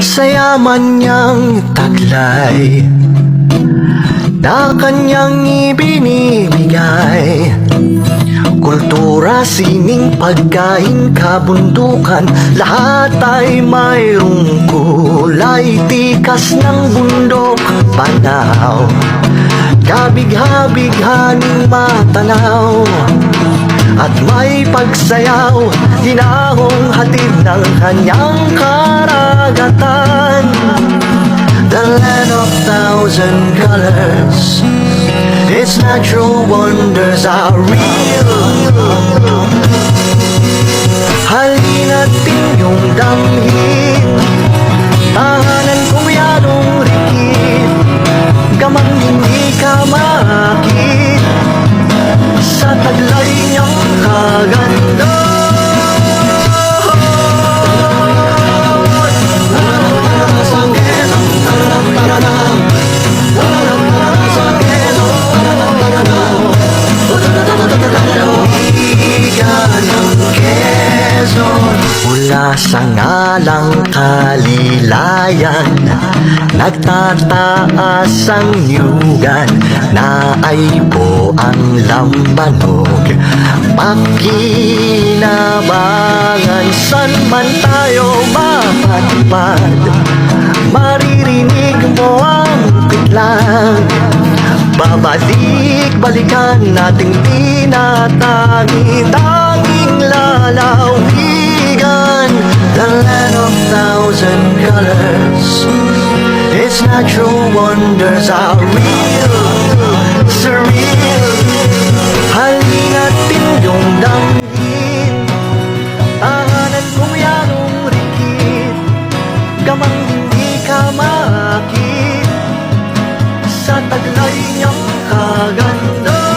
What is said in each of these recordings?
sa yaman niyang taglay na kanyang ibinibigay. Kultura, sining, pagkain, kabundukan, lahat ay mayroong kulay. Tikas ng bundok, panaw, kabig-habighaning matanaw, at may pagsayaw, ginahong hatid ng kanyang karagatan. The land of thousand colors, its natural wonders are real. Halina't inyong damhin, tahanan kong yadong rikit, gamang hindi ka makit sa taglay niyang kaganda. Mula sa ngalang kalilayan, nagtataas ang nyugan, naaipo ang lambanog. Pakinabangan, san man tayo mapadpad, maririnig mo ang pitlang. Babalik-balikan nating tinatangi-tanging lalawigan. The land of thousand colors, its natural wonders are real, surreal. Halina't inyong damhin, tahanan kong yanong rikit, gamang hindi ka makit sa taglay niyang kaganda.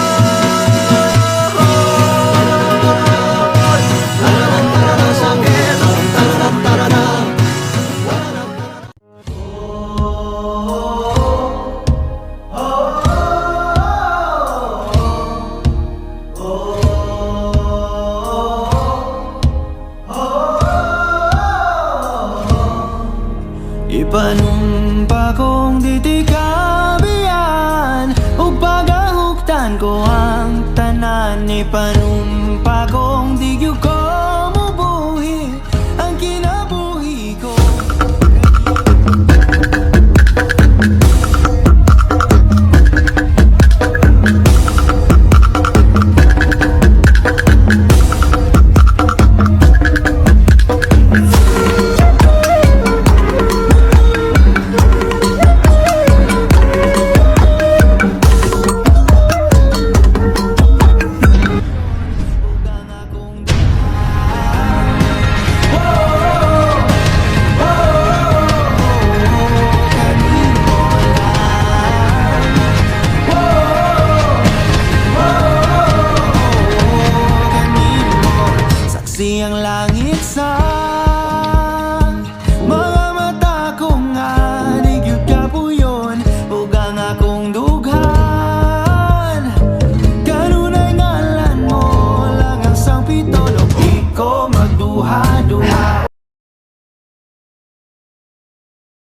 Ipanumpa kong ditikabian, ug pagahuktan ko ang tanan. Ipanumpa kong di gyud ko mubuhi ang kinabuhi ko. Ang